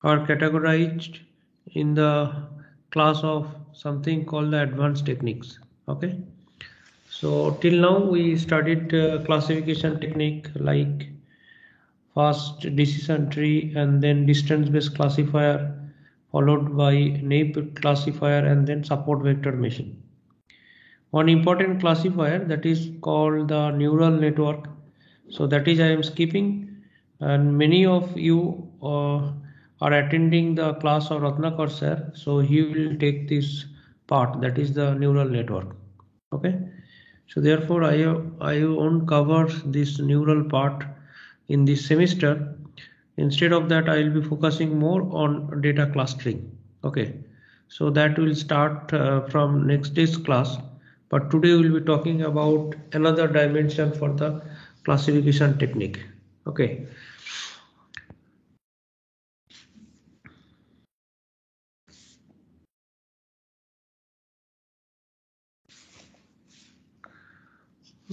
are categorized in the class of something called the advanced techniques. Okay, so till now we studied classification technique like fast decision tree and then distance based classifier followed by naive classifier and then support vector machine. One important classifier that is called the neural network. So that is I am skipping, and many of you are attending the class of Ratnakar sir. So he will take this part, that is the neural network. Okay. So therefore I won't cover this neural part in this semester. Instead of that, I will be focusing more on data clustering. Okay. So that will start from next day's class. But today we will be talking about another dimension for the classification technique. Okay.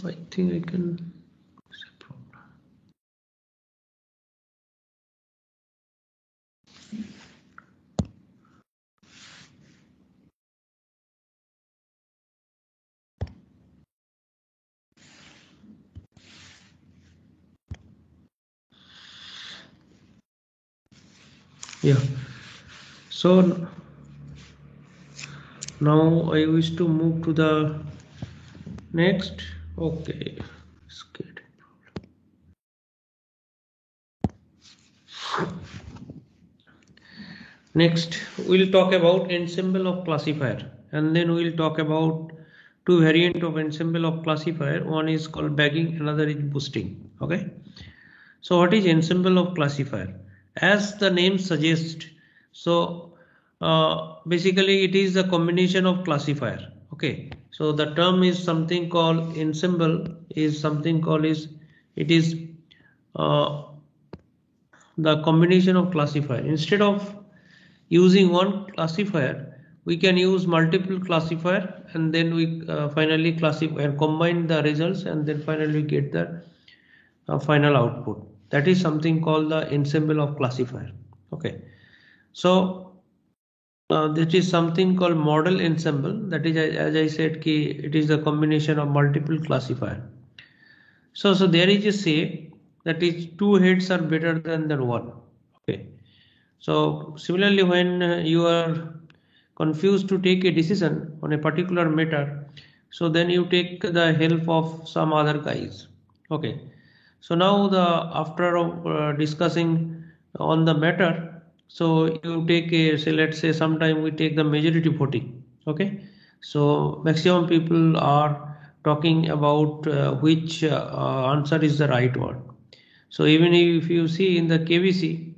I think I can. Yeah. So now I wish to move to the next. Okay. Scared. Next, we'll talk about ensemble of classifier, and then we'll talk about two variant of ensemble of classifier. One is called bagging, another is boosting. Okay. So what is ensemble of classifier? As the name suggests, so basically it is a combination of classifier. Okay. So the term is something called ensemble is something called is it is uh, the combination of classifier. Instead of using one classifier, we can use multiple classifier and then we finally classify and combine the results and then finally get the final output. That is something called the ensemble of classifier. Okay, so that is something called model ensemble. That is, as I said, it is a combination of multiple classifier. So there is a say that is two heads are better than the one. Okay. So similarly, when you are confused to take a decision on a particular matter, so then you take the help of some other guys. Okay. So now the after discussing on the matter, so you take a say let's say sometime we take the majority voting. Okay. So maximum people are talking about which answer is the right one. So even if you see in the KBC,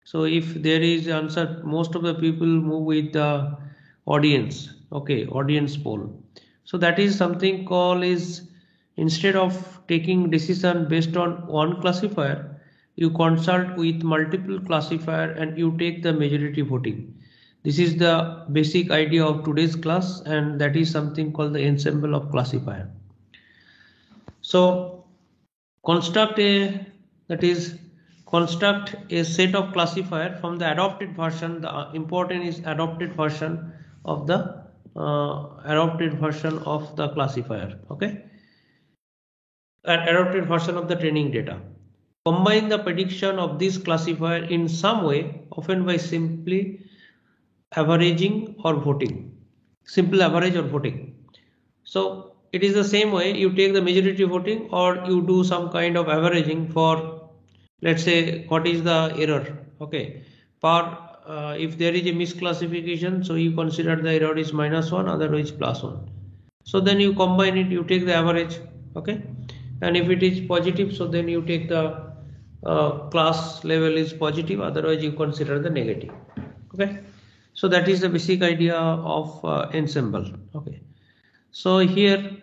so if there is answer, most of the people move with the audience. Okay, audience poll. So that is something called is instead of taking decision based on one classifier, you consult with multiple classifier and you take the majority voting. This is the basic idea of today's class, and that is something called the ensemble of classifier. So construct a that is construct a set of classifier from the adopted version. The important is adopted version of the classifier. Okay, an adopted version of the training data. Combine the prediction of this classifier in some way, often by simply averaging or voting. Simple average or voting. So it is the same way you take the majority voting or you do some kind of averaging for, let's say, what is the error. Okay, per if there is a misclassification, so you consider the error is -1, otherwise +1. So then you combine it, you take the average. Okay, and if it is positive, so then you take the class level is positive, otherwise you consider the negative. Okay, so that is the basic idea of ensemble. Okay, so here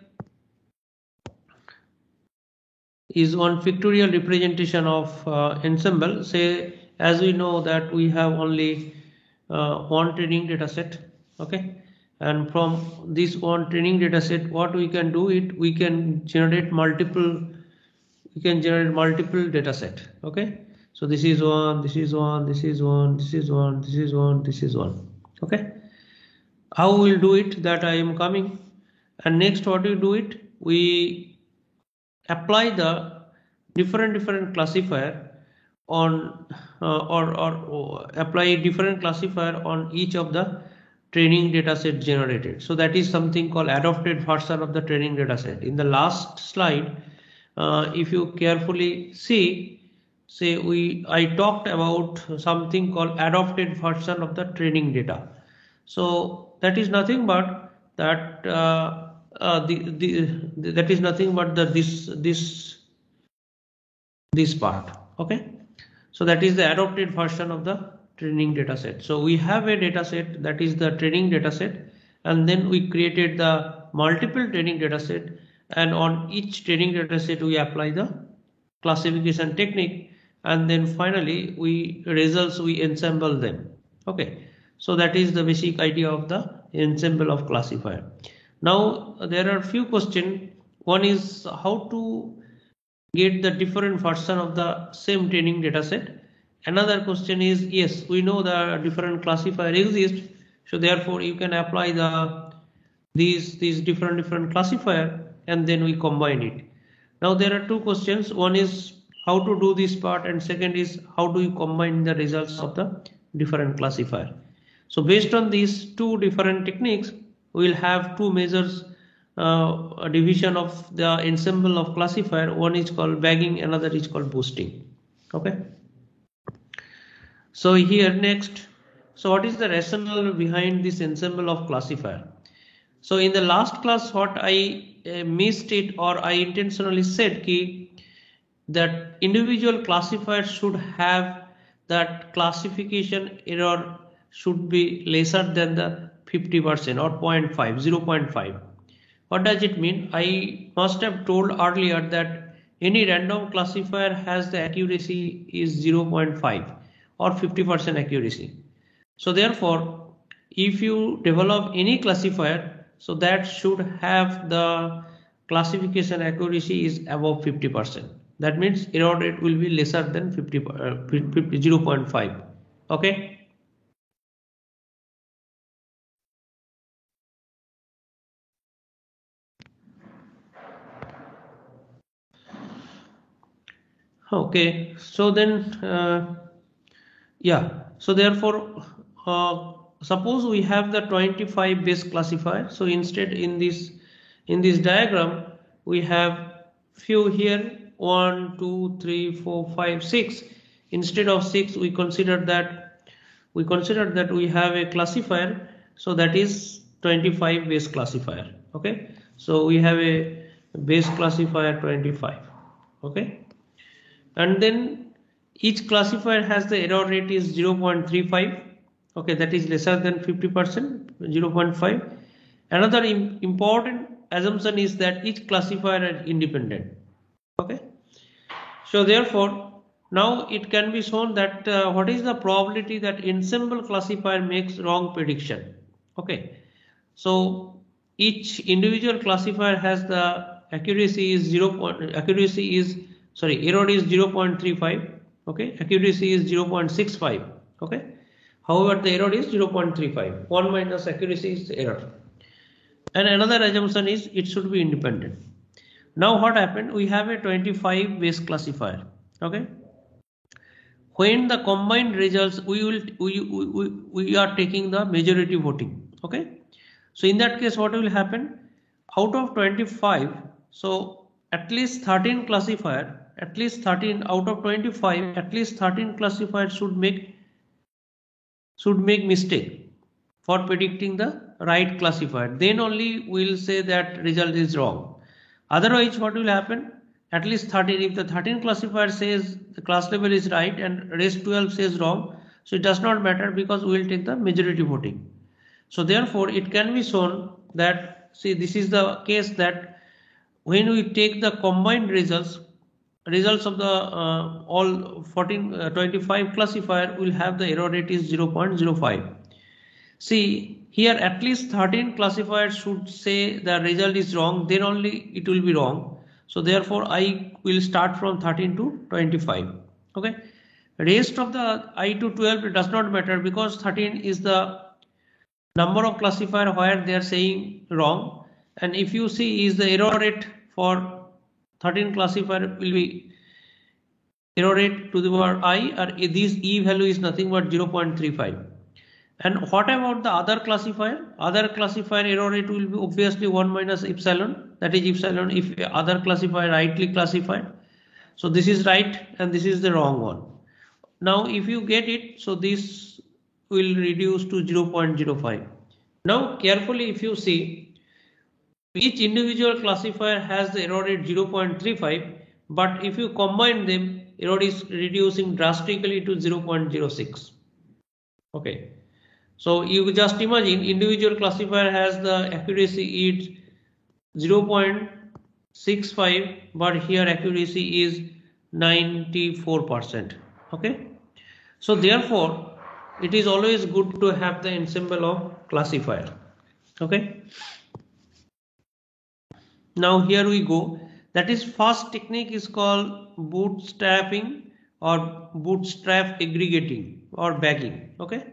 is one pictorial representation of ensemble. Say, as we know that we have only one training data set. Okay, and from this one training data set, what we can do it, we can generate multiple data set. Okay, So this is 1, this is 1, this is 1, this is 1, this is 1, this is 1. Okay. How we'll do it, that I am coming. And next what we do it, we apply the different classifier on or apply different classifier on each of the training data set generated. So that is something called adopted version of the training data set. In the last slide, if you carefully see, I talked about something called adopted version of the training data. So that is nothing but that that is nothing but this part. Okay, so that is the adopted version of the training data set. So we have a data set, that is the training data set, and then we created the multiple training data set, and on each training data set we apply the classification technique, and then finally we ensemble them. Okay, so that is the basic idea of the ensemble of classifier. Now there are few questions. One is how to get the different version of the same training data set. Another question is, yes, we know the different classifier exist, so therefore you can apply these different classifier, and then we combine it. Now there are two questions. One is how to do this part, and second is how do you combine the results of the different classifier. So based on these two different techniques, we will have two measures, a division of the ensemble of classifier. One is called bagging, another is called boosting. Okay. So here next, so what is the rationale behind this ensemble of classifier? So in the last class, what I missed it, or I intentionally said that individual classifiers should have that classification error should be lesser than the 50% or 0.5. What does it mean? I must have told earlier that any random classifier has the accuracy is 0.5 or 50% accuracy. So therefore, if you develop any classifier, so that should have the classification accuracy is above 50%. That means error rate will be lesser than 0.5. Okay. Okay, so then yeah, so therefore suppose we have the 25 base classifier. So instead in this diagram we have few here, 1 2 3 4 5 6. Instead of 6 we consider that we have a classifier, so that is 25 base classifier. Okay, so we have a base classifier 25. Okay, and then each classifier has the error rate is 0.35. okay, that is lesser than 50%, 0.5. Another important assumption is that each classifier is independent. Okay, so therefore now it can be shown that what is the probability that ensemble classifier makes wrong prediction. Okay, so each individual classifier has the accuracy is error is 0.35. okay, accuracy is 0.65. okay, however the error is 0.35. 1 minus accuracy is error. And another assumption is it should be independent. Now what happened, we have a 25 base classifier. Okay, when the combined results we are taking the majority voting. Okay, so in that case what will happen, out of 25, so at least 13 classifier, at least 13 out of 25, at least 13 classifiers should make mistake for predicting the right classifier. Then only we will say that result is wrong. Otherwise what will happen, at least 13, if the 13 classifier says the class level is right and rest 12 says wrong, so it does not matter because we will take the majority voting. So therefore it can be shown that, see, this is the case that when we take the combined results of the all 25 classifier will have the error rate is 0.05. See here, at least 13 classifiers should say the result is wrong, then only it will be wrong. So therefore I will start from 13 to 25. Okay, Rest of the I to 12 does not matter because 13 is the number of classifier where they are saying wrong, and if you see is the error rate for 13 classifier will be error rate to the power I, or this E value is nothing but 0.35. And what about the other classifier? Other classifier error rate will be obviously 1 minus epsilon, that is epsilon if other classifier rightly classified. So this is right and this is the wrong one. Now if you get it, so this will reduce to 0.05. Now carefully if you see, each individual classifier has the error rate 0.35, but if you combine them, error is reducing drastically to 0.06. Okay. So you just imagine individual classifier has the accuracy is 0.65, but here accuracy is 94%. Okay. So therefore, it is always good to have the ensemble of classifier. Okay. Now here we go. That is first technique is called bootstrapping or bootstrap aggregating or bagging. Okay.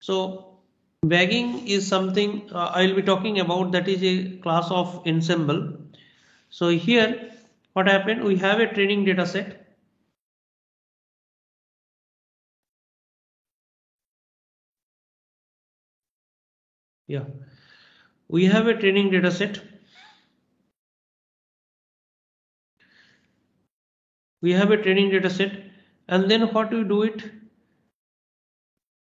So bagging is something I will be talking about, that is a class of ensemble. So here what happened, we have a training data set. Yeah, we have a training data set. We have a training data set, and then what we do it,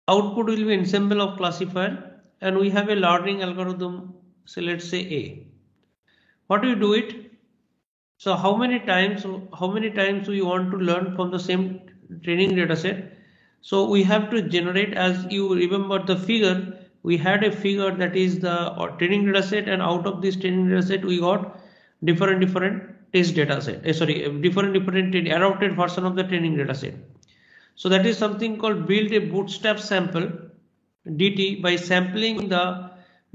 output will be ensemble of classifier, and we have a learning algorithm. So let's say A. What do we do it? So how many times we want to learn from the same training data set? So we have to generate, as you remember the figure, we had a figure that is the training data set, and out of this training data set we got different test data set, different adapted version of the training data set. So that is something called build a bootstrap sample DT by sampling the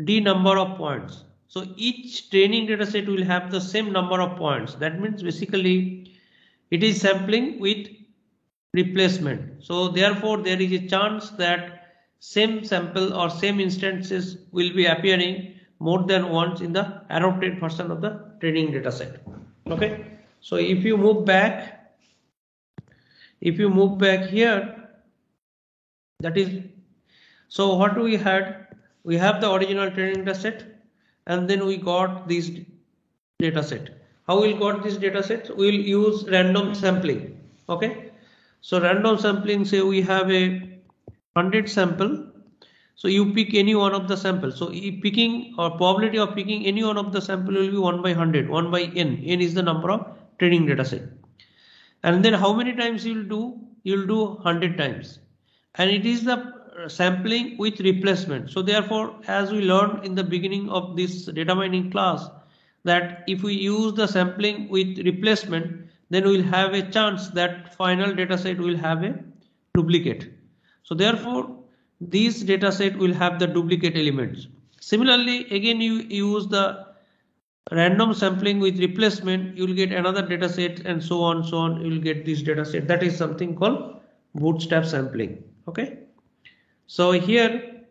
D number of points. So each training data set will have the same number of points. That means basically it is sampling with replacement. So therefore there is a chance that same sample or same instances will be appearing more than once in the adapted version of the training data set. Okay. So if you move back here, that is, so what we had, we have the original training data set, and then we got this data set. How we got this data set? We will use random sampling. Okay. So random sampling, say we have a 100 sample. So you pick any one of the samples. So picking or probability of picking any one of the sample will be 1 by 100, 1 by n. N is the number of training data set. And then how many times you will do? You will do 100 times. And it is the sampling with replacement. So therefore, as we learned in the beginning of this data mining class, that if we use the sampling with replacement, then we will have a chance that final data set will have a duplicate. So therefore, these data set will have the duplicate elements. Similarly, again you use the random sampling with replacement, you will get another data set, and so on, you will get this data set. That is something called bootstrap sampling. Okay. So here,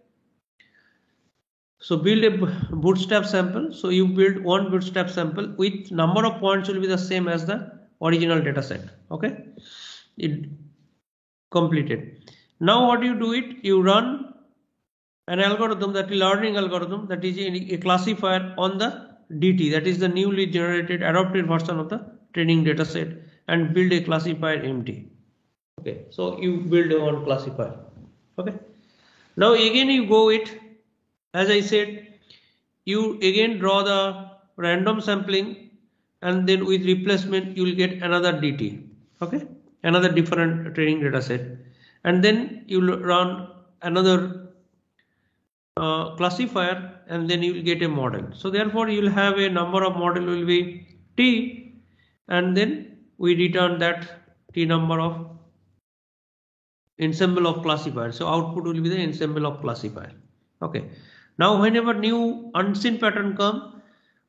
so build a bootstrap sample. So you build one bootstrap sample with number of points will be the same as the original data set. Okay. It completed. Now what you do it, you run an algorithm, that learning algorithm, that is a classifier on the DT, that is the newly generated adapted version of the training data set, and build a classifier MT. Okay, so you build one classifier. Okay, now again you go it, as I said, you again draw the random sampling, and then with replacement you will get another DT. Okay, another different training data set, and then you will run another classifier, and then you will get a model. So therefore you will have a number of model will be T, and then we return that T number of ensemble of classifier. So output will be the ensemble of classifier. Okay. Now whenever new unseen pattern come,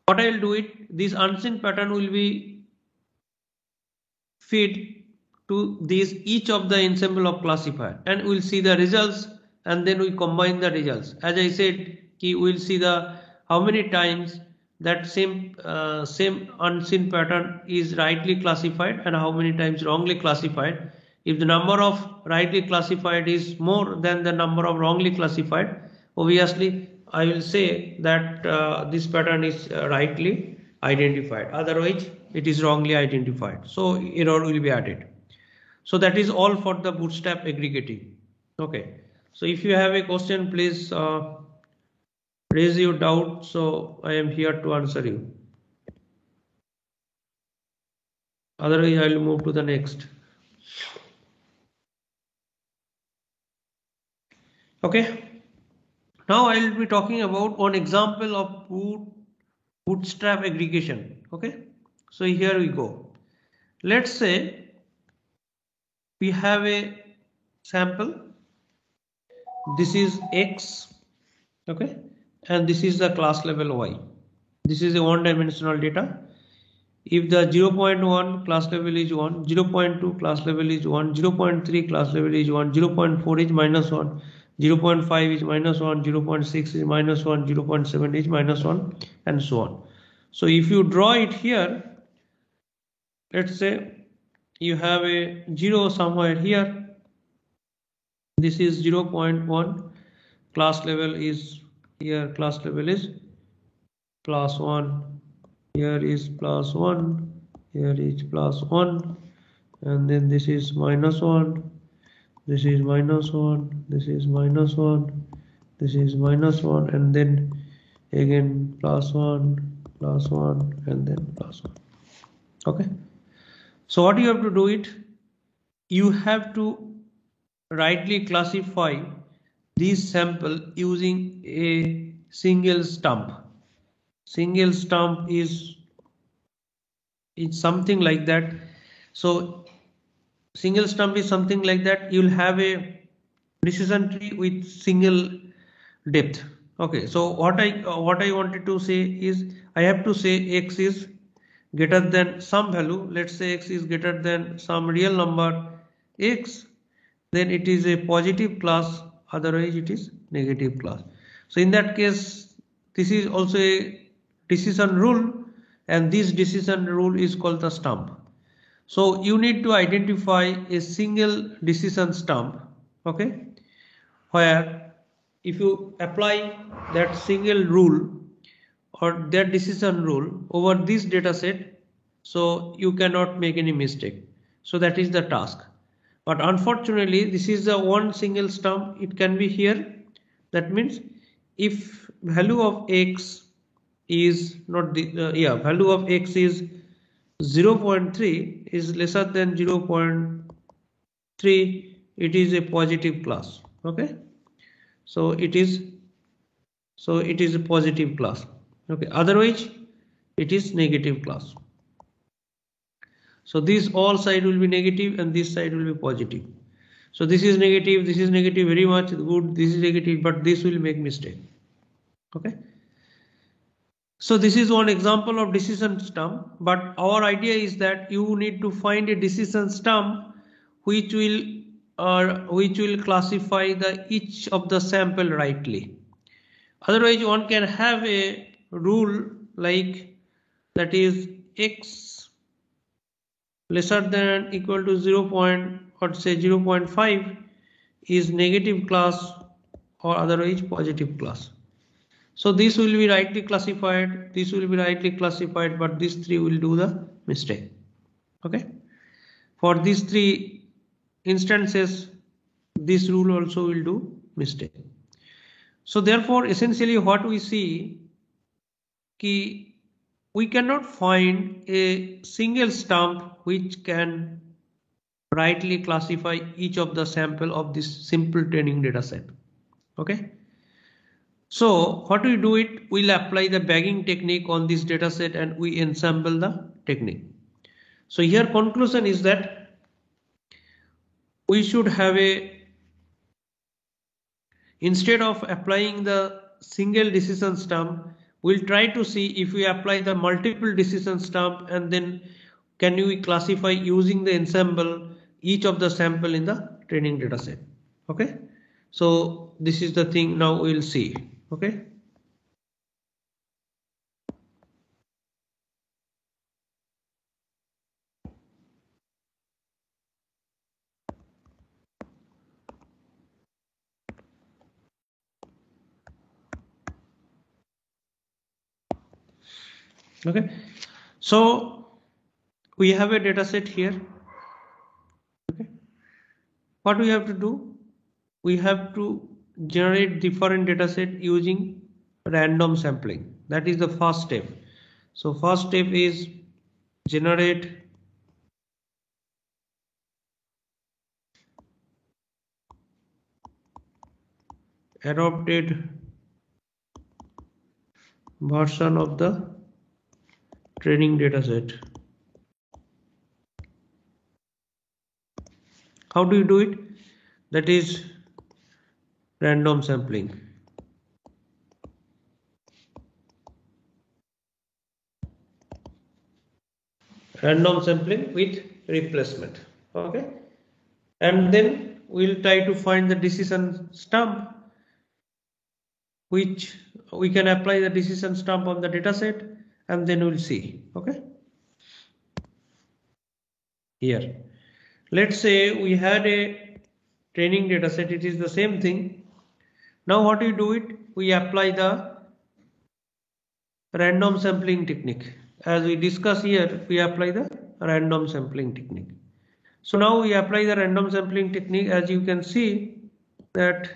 what I will do it, this unseen pattern will be feed to these each of the ensemble of classifier, and we'll see the results, and then we combine the results. As I said, we'll see the how many times that same unseen pattern is rightly classified and how many times wrongly classified. If the number of rightly classified is more than the number of wrongly classified, obviously I will say that this pattern is rightly identified, otherwise it is wrongly identified, so error will be added. So that is all for the bootstrap aggregating. Okay, so if you have a question, please raise your doubt, so I am here to answer you. Otherwise I will move to the next. Okay, now I will be talking about one example of bootstrap aggregation. Okay, so here we go. Let's say we have a sample. This is X, okay, and this is the class level Y. This is a one-dimensional data. If the 0.1 class level is 1, 0.2 class level is 1, 0.3 class level is 1, 0.4 is minus 1, 0.5 is minus 1, 0.6 is minus 1, 0.7 is minus 1, and so on. So if you draw it here, let's say you have a 0 somewhere here. This is 0.1, class level is here, class level is plus 1, here is plus 1, here is plus 1, and then this is minus 1, this is minus 1, this is minus 1, this is minus 1, and then again plus 1, and then plus 1. Okay, so what you have to do it, you have to rightly classify this sample using a single stump. Single stump is something like that. So single stump is something like that. You'll have a decision tree with single depth. Okay, so what I wanted to say is, I have to say X is greater than some value. Let's say X is greater than some real number X, then it is a positive class, otherwise it is negative class. So in that case, this is also a decision rule, and this decision rule is called the stump. So you need to identify a single decision stump, okay, where if you apply that single rule or that decision rule over this data set, so you cannot make any mistake. So that is the task. But unfortunately, this is the one single stump. It can be here. That means if value of X is not the value of X is 0.3 is lesser than 0.3, it is a positive class. Okay, so it is a positive class. Okay, otherwise it is negative class. So this all side will be negative and this side will be positive. So this is negative very much good, this is negative, but this will make mistake. Okay, so this is one example of decision stump, but our idea is that you need to find a decision stump which will classify each of the sample rightly. Otherwise one can have a rule like that is X lesser than equal to 0.5 is negative class or otherwise positive class. So this will be rightly classified, this will be rightly classified, but these three will do the mistake. Okay, for these three instances this rule also will do mistake. So therefore essentially what we see, we cannot find a single stump which can rightly classify each of the sample of this simple training data set. Okay, so what we do it, we'll apply the bagging technique on this data set and we ensemble the technique. So here conclusion is that we should have instead of applying the single decision stump, we'll try to see if we apply the multiple decision stump, and then can we classify using the ensemble each of the sample in the training data set. Okay, so this is the thing now we'll see. Okay. Okay, so we have a data set here. Okay, what we have to do, we have to generate different data set using random sampling. That is the first step. So first step is generate adopted version of the training data set. How do you do it? That is random sampling. Random sampling with replacement. Okay, and then we'll try to find the decision stump, which we can apply the decision stump on the data set, and then we'll see. Okay, here let's say we had a training data set, it is the same thing. Now what we do it, we apply the random sampling technique. As we discuss here, we apply the random sampling technique. So now we apply the random sampling technique. As you can see that,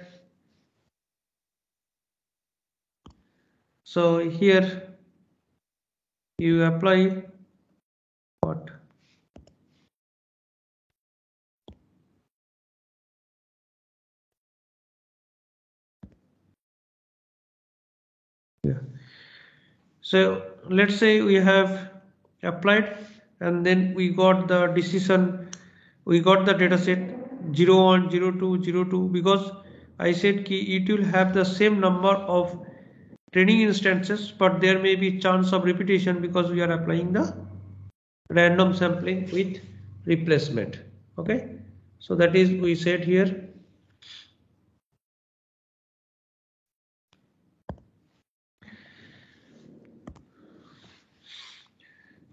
so here you apply what? Yeah. So let's say we have applied and then we got the decision, we got the data set 01, 02, 02, because I said ki it will have the same number of training instances, but there may be chance of repetition because we are applying the random sampling with replacement. Okay, so that is we said here.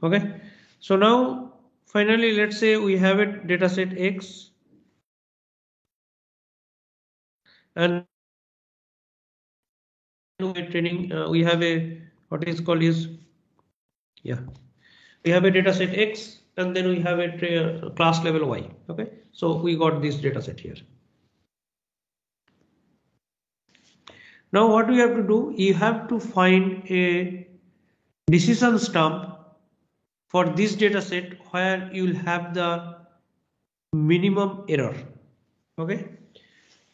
Okay, so now finally let's say we have a data set X and training we have a what is called is, yeah, we have a data set X and then we have a class level Y. Okay, so we got this data set here. Now what we have to do, you have to find a decision stump for this data set where you will have the minimum error. Okay,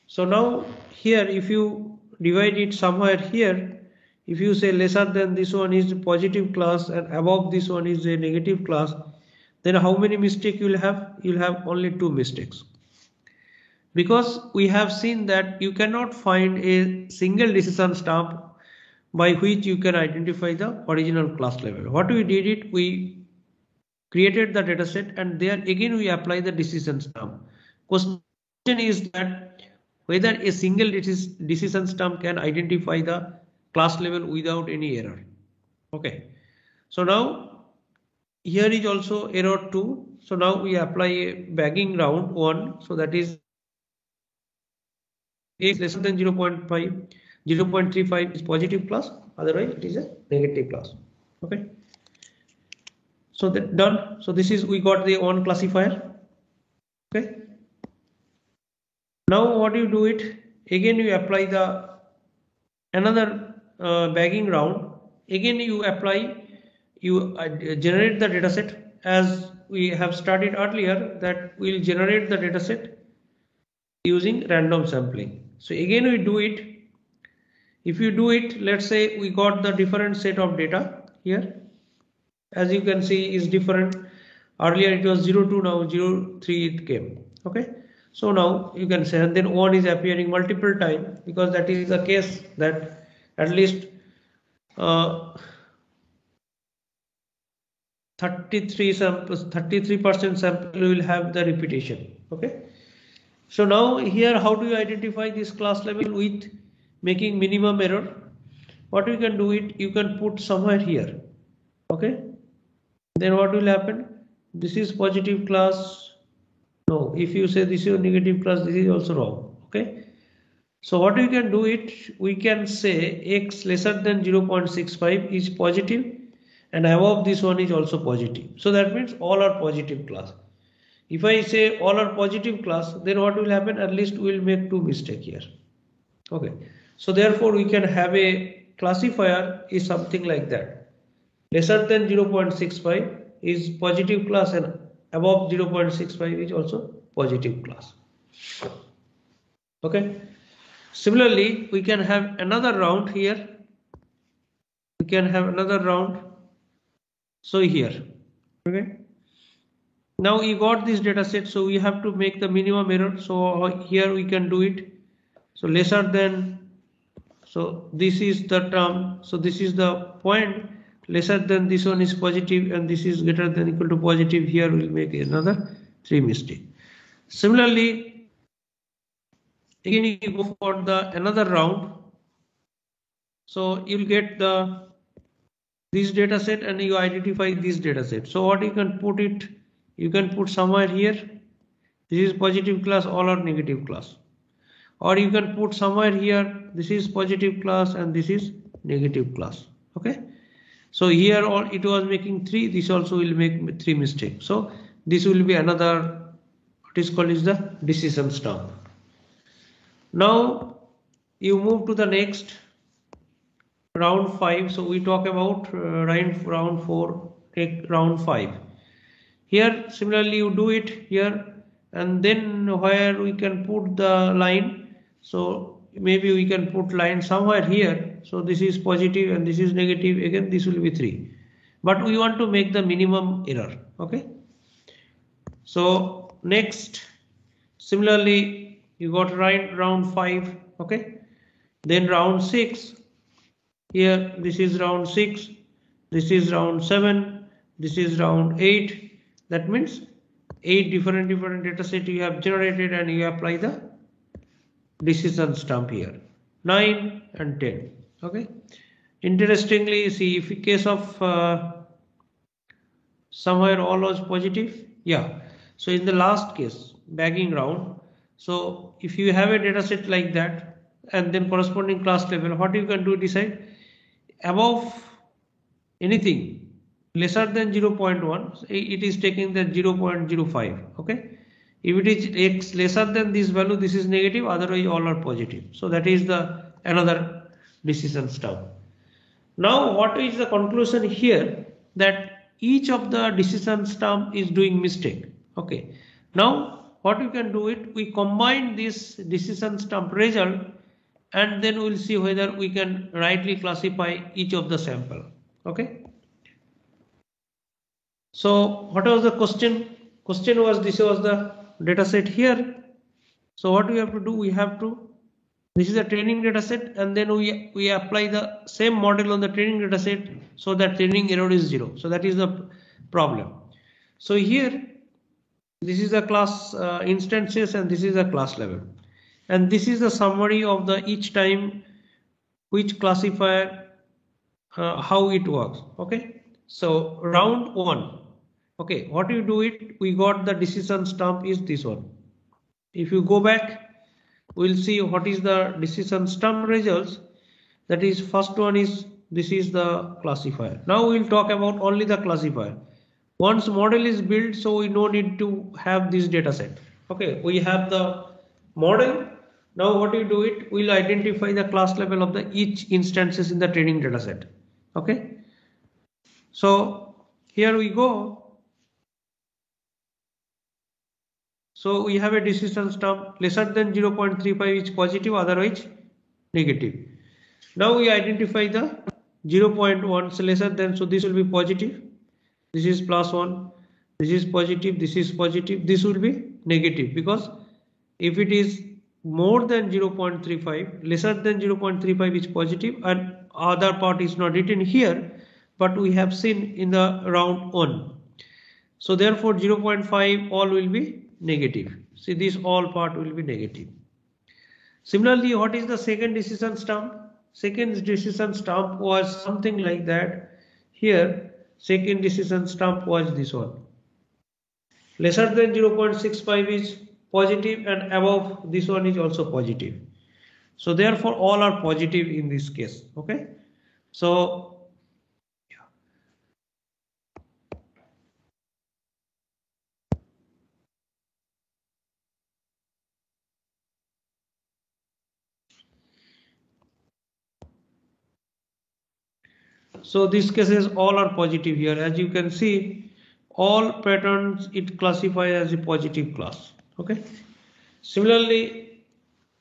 so now here if you divide it somewhere here, if you say lesser than this one is positive class and above this one is a negative class, then how many mistakes you will have? You will have only 2 mistakes, because we have seen that you cannot find a single decision stump by which you can identify the original class level. What we did it, we created the dataset and there again we apply the decision stump. Question is that whether a single decision stump can identify the class level without any error. Okay, so now here is also error 2. So now we apply a bagging round 1. So that is X less than 0.5, 0.35 is positive class, otherwise it is a negative class. Okay, so that done. So this is, we got the one classifier. Okay, now what you do it, again you apply the another bagging round, again you apply, you generate the dataset as we have started earlier, that we will generate the dataset using random sampling. So again we do it. If you do it, let's say we got the different set of data here. As you can see is different. Earlier it was 02, now 03 it came. Okay, so now you can say, and then 1 is appearing multiple times, because that is the case that at least 33 samples, 33% sample will have the repetition. Okay. So now here, how do you identify this class level with making minimum error? What you can do it, you can put somewhere here. Okay. Then what will happen? This is positive class. No, if you say this is negative class, this is also wrong. Okay. So what we can do it, we can say x lesser than 0.65 is positive and above this one is also positive. So that means all are positive class. If I say all are positive class, then what will happen? At least we will make two mistakes here. Okay. So therefore we can have a classifier is something like that. Lesser than 0.65 is positive class and above 0.65 is also positive class. Okay. Similarly, we can have another round here. We can have another round. So here, okay. Now we got this data set, so we have to make the minimum error. So here we can do it. So lesser than, so this is the term. So this is the point. Lesser than this one is positive and this is greater than equal to positive. Here we'll make another 3 mistake. Similarly, again you go for the another round. So you'll get this data set and you identify this data set. So what you can put it, you can put somewhere here. This is positive class, all are negative class. Or you can put somewhere here, this is positive class and this is negative class. Okay. So here all it was making 3, this also will make 3 mistakes. So this will be another, what is called is the decision stump. Now you move to the next round 5. So we talk about round 4, take round 5. Here similarly you do it here and then where we can put the line. So maybe we can put line somewhere here. So this is positive and this is negative. Again this will be 3. But we want to make the minimum error. Okay. So next, similarly you got round 5. Okay. Then round 6. Here this is round 6, this is round 7, this is round 8. That means 8 different data set you have generated and you apply the decision stump here. 9 and 10. Okay. Interestingly, see if in case of somewhere all was positive. Yeah. So in the last case, bagging round. So if you have a data set like that and then corresponding class level, what you can do, decide above anything lesser than 0.1, it is taking the 0.05. Okay. If it is x lesser than this value, this is negative, otherwise all are positive. So that is the another decision stump. Now what is the conclusion here? That each of the decision stump is doing mistake. Okay. Now what you can do it, we combine this decision stump result and then we'll see whether we can rightly classify each of the sample. Okay. So what was the question? Question was, this was the data set here. So what we have to do, we have to, this is a training data set and then we apply the same model on the training data set so that training error is 0. So that is the problem. So here this is the class instances and this is the class level. And this is the summary of the each time which classifier how it works. Okay. So round 1. Okay, what you do it, we got the decision stump is this one. If you go back, we'll see what is the decision stump results. That is, first one is, this is the classifier. Now we'll talk about only the classifier. Once model is built, so we no need to have this data set. Okay, we have the model. Now what you do it, we'll identify the class level of the each instances in the training data set. Okay. So here we go. So we have a decision stump lesser than 0.35 is positive, otherwise negative. Now we identify the 0.1, so lesser than, so this will be positive, this is +1, this is positive, this is positive, this will be negative, because if it is more than 0.35, lesser than 0.35 is positive and other part is not written here, but we have seen in the round 1. So therefore 0.5 all will be negative. See, this all part will be negative. Similarly, what is the second decision stump? Second decision stump was something like that. Here, second decision stump was this one. Lesser than 0.65 is positive and above this one is also positive. So therefore all are positive in this case. Okay. So these cases all are positive here. As you can see, all patterns it classifies as a positive class. Okay. Similarly,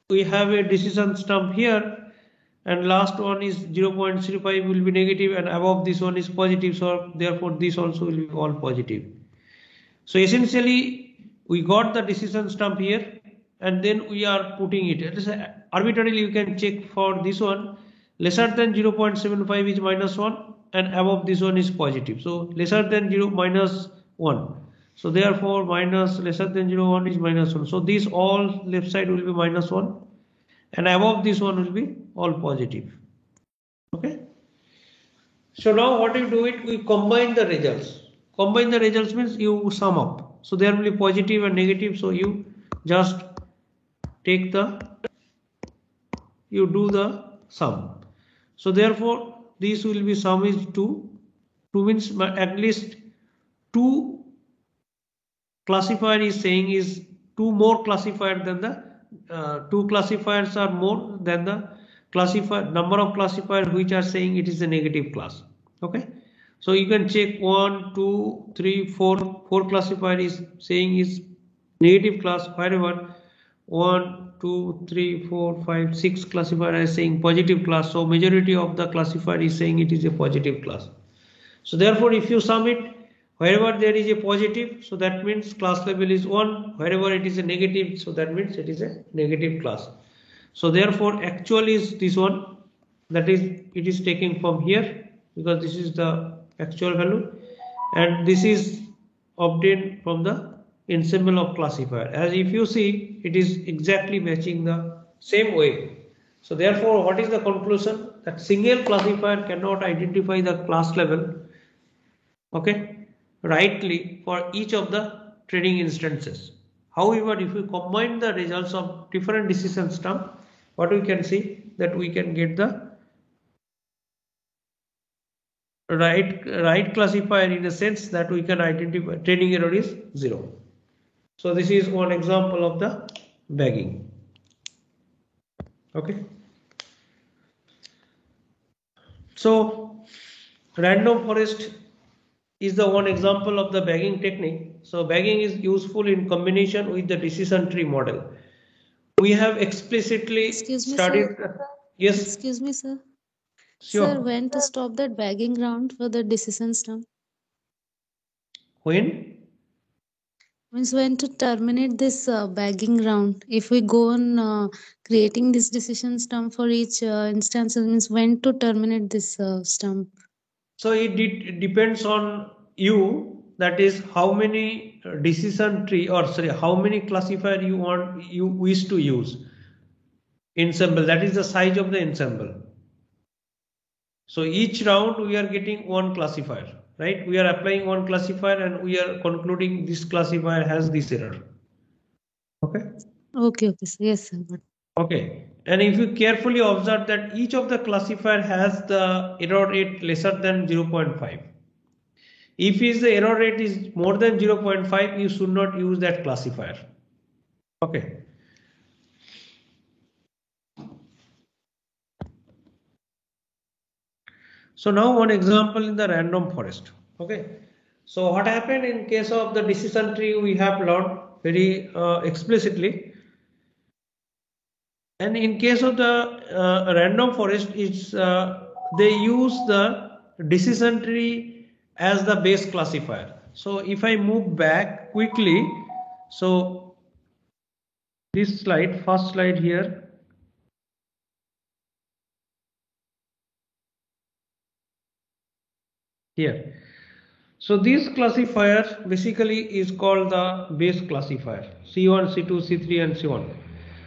we have a decision stump here, and last one is 0.35 will be negative and above this one is positive, so therefore this also will be all positive. So essentially we got the decision stump here and then we are putting it. Arbitrarily you can check for this one, lesser than 0.75 is -1 and above this one is positive. So lesser than 0 -1. So therefore minus lesser than 0.1 is -1. So this all left side will be -1 and above this one will be all positive. Okay. So now what you do it, we combine the results. Combine the results means you sum up. So there will be positive and negative. So you just take you do the sum. So therefore this will be sum is 2. 2 means at least 2 classifier is saying is 2 more classifier than the 2 classifiers are more than the classifier number of classifiers which are saying it is a negative class. Okay. So you can check 1, 2, 3, 4. 4 classifier is saying is negative class, wherever 1, 2, 3, 4, 5, 6 classifier is saying positive class. So majority of the classifier is saying it is a positive class. So therefore if you sum it, wherever there is a positive, so that means class level is 1. Wherever it is a negative, so that means it is a negative class. So therefore actual is this one, that is it is taken from here because this is the actual value, and this is obtained from the ensemble of classifier. As if you see, it is exactly matching the same way. So therefore what is the conclusion? That single classifier cannot identify the class level, okay, rightly for each of the training instances. However, if we combine the results of different decision stump, what we can see that we can get the right classifier in a sense that we can identify training error is 0. So this is one example of the bagging. Okay. So random forest is the one example of the bagging technique. So bagging is useful in combination with the decision tree model. We have explicitly studied. Yes. Excuse me, sir. Sure. Sir, when to stop that bagging round for the decision stump? When? Means when to terminate this bagging round. If we go on creating this decision stump for each instance, means when to terminate this stump. So it depends on you, that is how many decision tree, or sorry, how many classifier you wish to use. Ensemble, that is the size of the ensemble. So each round we are getting one classifier, right? We are applying one classifier and we are concluding this classifier has this error. Okay. Okay, sir. Yes, sir. Okay. And if you carefully observe that each of the classifier has the error rate lesser than 0.5. If the error rate is more than 0.5, you should not use that classifier. Okay. So now one example in the random forest. Okay. So what happened in case of the decision tree, we have learned very explicitly. And in case of the random forest, it's they use the decision tree as the base classifier. So if I move back quickly, so this slide, first slide here. here. So this classifier basically is called the base classifier, C1, C2, C3 and so on.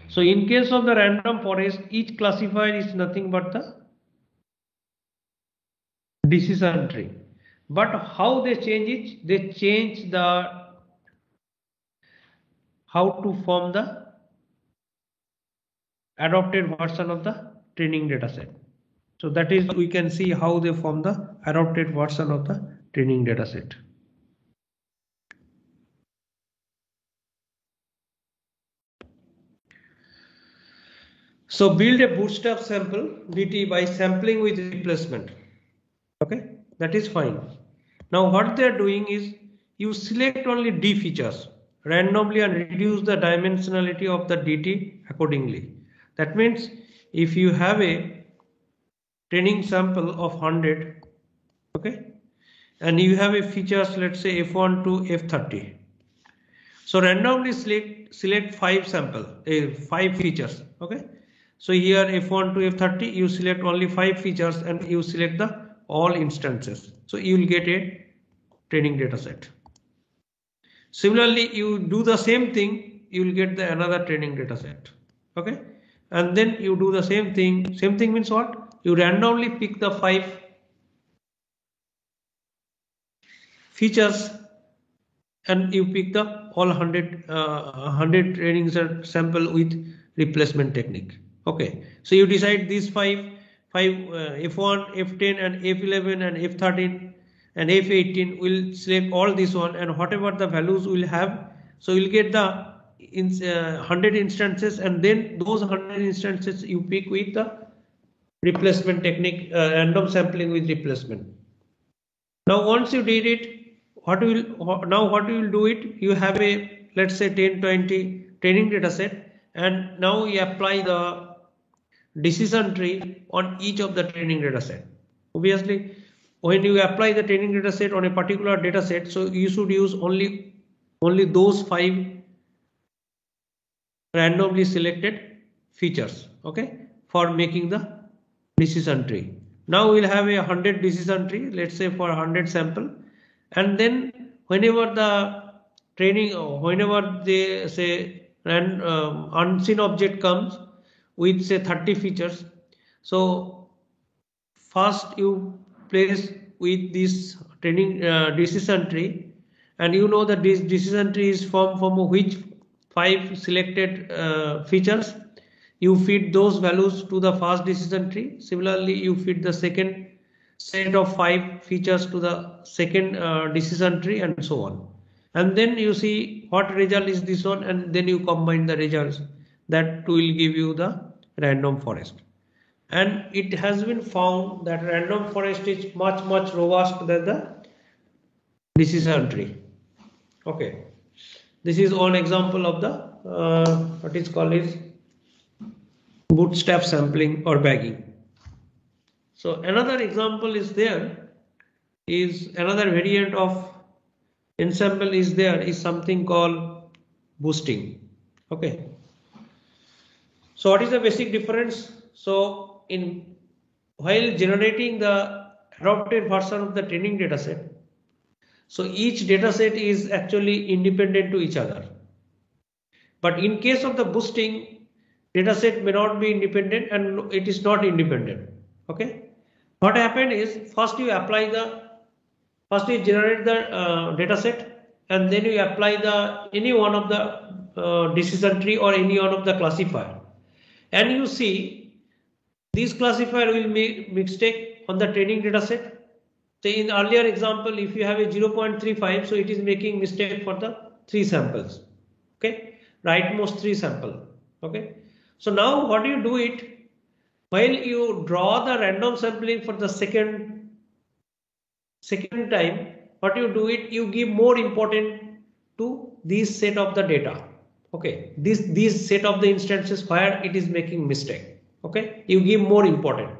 So in case of the random forest, each classifier is nothing but the decision tree. But how they change it? They change the how to form the adopted version of the training data set. So that is, we can see how they form the adopted version of the training data set. So build a bootstrap sample DT by sampling with replacement. Okay, that is fine. Now what they are doing is you select only D features randomly and reduce the dimensionality of the DT accordingly. That means if you have a training sample of 100, okay, and you have a features, let's say F1 to F30. So randomly select 5 features, okay. So here F1 to F30, you select only 5 features and you select the all instances. So you will get a training data set. Similarly, you do the same thing, you will get the another training data set, okay. And then you do the same thing. Same thing means what? You randomly pick the 5 features and you pick the all 100 training sample with replacement technique. Okay, so you decide these 5 F1, F10 and F11 and F13 and F18 will select all this one, and whatever the values will have, so you'll get the 100 instances, and then those 100 instances you pick with the replacement technique, random sampling with replacement. Now once you did it, what you will do it, you have a, let's say 10-20 training data set, and now you apply the decision tree on each of the training data set. Obviously, when you apply the training data set on a particular data set, so you should use only those 5 randomly selected features, okay, for making the decision tree. Now we'll have a 100 decision tree, let's say for 100 sample, and then whenever the training, whenever they say unseen object comes with say 30 features, so first you place with this training decision tree, and you know that this decision tree is from which 5 selected features. You feed those values to the first decision tree. Similarly, you feed the second set of 5 features to the second decision tree, and so on. And then you see what result is this one, and then you combine the results. That will give you the random forest. And it has been found that random forest is much robust than the decision tree. Okay, this is one example of the what is called is bootstrap sampling or bagging. So another example is there, is another variant of ensemble is there, is something called boosting. Okay, so what is the basic difference? So while generating the adopted version of the training data set, so each data set is actually independent to each other. But in case of the boosting, data set may not be independent and it is not independent. Okay, what happened is first you generate the data set, and then you apply any one of the decision tree or any one of the classifier, and you see this classifier will make mistake on the training data set. So in earlier example, if you have a 0.35, so it is making mistake for the 3 samples. Okay, rightmost 3 sample. Okay, so now what do you do it? While you draw the random sampling for the second time, what you do it, you give more important to this set of the data. Okay, this set of the instances where it is making mistake. Okay, you give more important.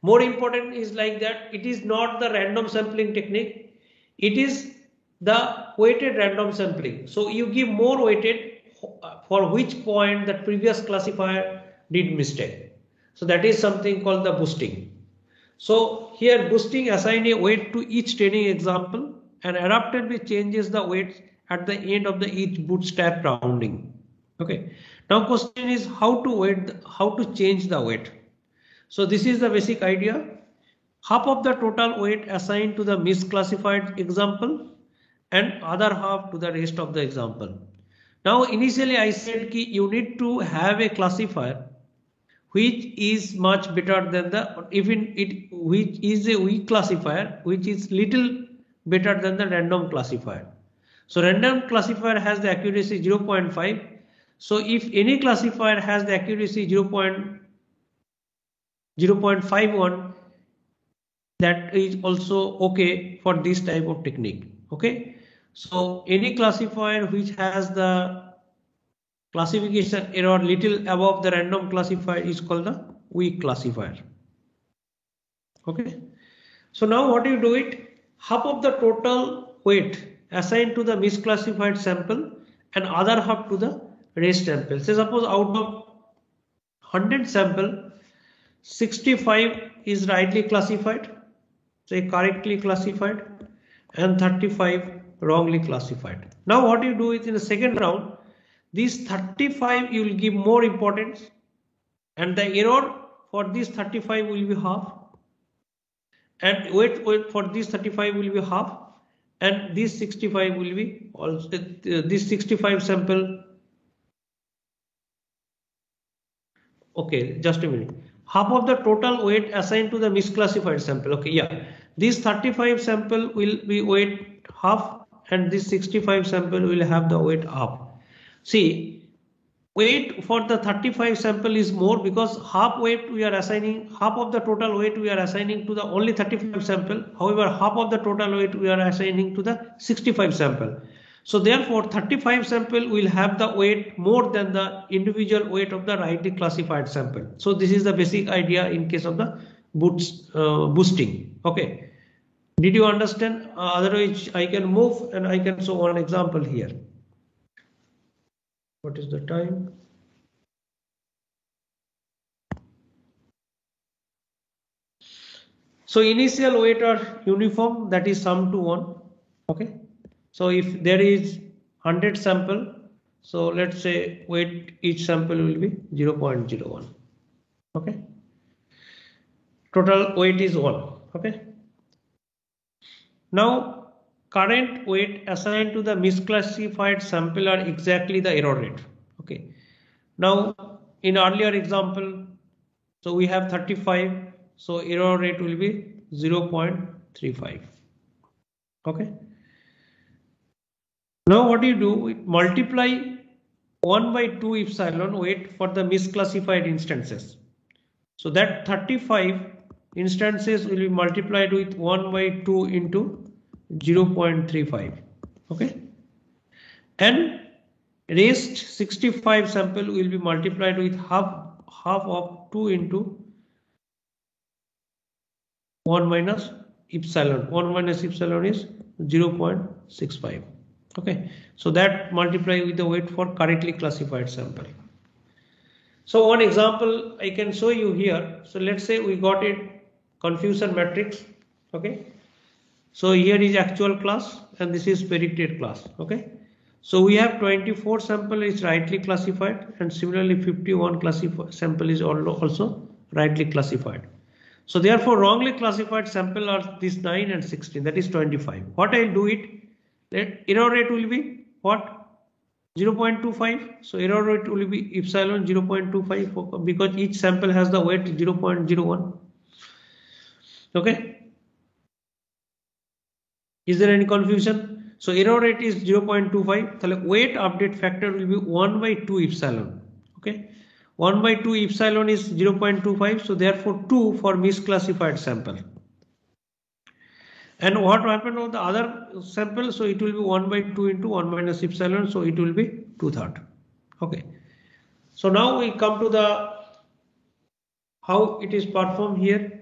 More important is like that, it is not the random sampling technique, it is the weighted random sampling. So you give more weighted for which point the previous classifier did mistake. So that is something called the boosting. So here boosting assign a weight to each training example and adaptively changes the weights at the end of the each bootstrap rounding. Okay. Now question is how to change the weight. So this is the basic idea. Half of the total weight assigned to the misclassified example and other half to the rest of the example. Now initially I said ki you need to have a classifier which is much better than the which is a weak classifier which is little better than the random classifier. So random classifier has the accuracy 0.5. So if any classifier has the accuracy 0.51, that is also okay for this type of technique. Okay, so any classifier which has the classification error little above the random classifier is called the weak classifier. Okay, so now what you do it, half of the total weight assigned to the misclassified sample and other half to the rest sample. Say suppose out of 100 sample 65 is rightly classified, say correctly classified, and 35 wrongly classified. Now what you do is in the second round, these 35 you will give more importance and the error for this 35 will be half, and weight for this 35 will be half, and this 65 will be also this 65 sample. Okay, just a minute. Half of the total weight assigned to the misclassified sample. Okay, yeah. This 35 sample will be weight half and this 65 sample will have the weight half. See, weight for the 35 sample is more because half weight we are assigning, half of the total weight we are assigning to the only 35 sample. However, half of the total weight we are assigning to the 65 sample. So therefore 35 sample will have the weight more than the individual weight of the rightly classified sample. So this is the basic idea in case of the boosting. Okay, did you understand? Otherwise I can move and I can show one example here. What is the time? So initial weight are uniform, that is sum to 1. Okay, so if there is 100 sample, so let's say weight each sample will be 0.01. Okay, total weight is 1. Okay, now current weight assigned to the misclassified sample are exactly the error rate. Okay, now in earlier example, so we have 35, so error rate will be 0.35. Okay, now what do you do? Multiply 1 by 2 epsilon weight for the misclassified instances. So that 35 instances will be multiplied with 1 by 2 into 0.35. Okay, and rest 65 sample will be multiplied with half of 2 into 1 minus epsilon. 1 minus epsilon is 0.65. Okay, so that multiply with the weight for correctly classified sample. So one example I can show you here. So let's say we got a confusion matrix. Okay, so here is actual class and this is predicted class. Okay, so we have 24 sample is rightly classified and similarly 51 sample is also rightly classified. So therefore wrongly classified sample are this 9 and 16, that is 25. What I'll do it, error rate will be what? 0.25. So error rate will be epsilon 0.25 because each sample has the weight 0.01. Okay, is there any confusion? So error rate is 0.25. So weight update factor will be 1 by 2 epsilon. Okay, 1 by 2 epsilon is 0.25. So therefore 2 for misclassified sample. And what happened on the other sample? So it will be 1 by 2 into 1 minus epsilon. So it will be 2/3. Okay. So now we come to the how it is performed here.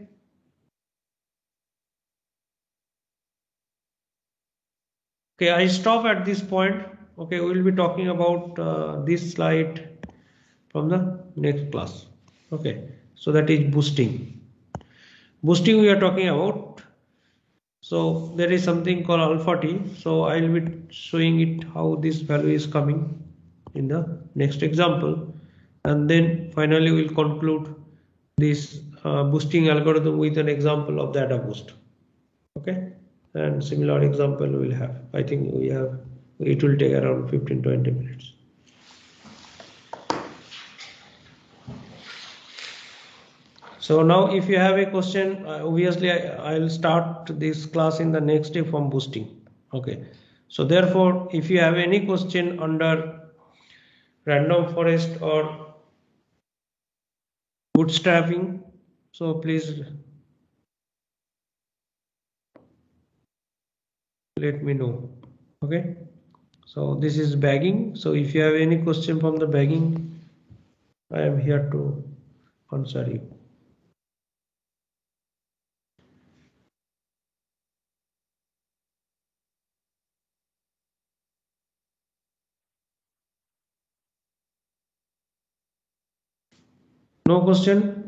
Okay, I stop at this point. Okay, we will be talking about this slide from the next class. Okay, so that is boosting. Boosting we are talking about. So there is something called alpha t. So I will be showing it how this value is coming in the next example, and then finally we'll conclude this boosting algorithm with an example of data boost. Okay, and similar example we will have. I think we have. It will take around 15-20 minutes. So now if you have a question, obviously I'll start this class in the next day from boosting. Okay. So therefore, if you have any question under random forest or bootstrapping, so please let me know. Okay. So this is bagging. So if you have any question from the bagging, I am here to answer you. No question?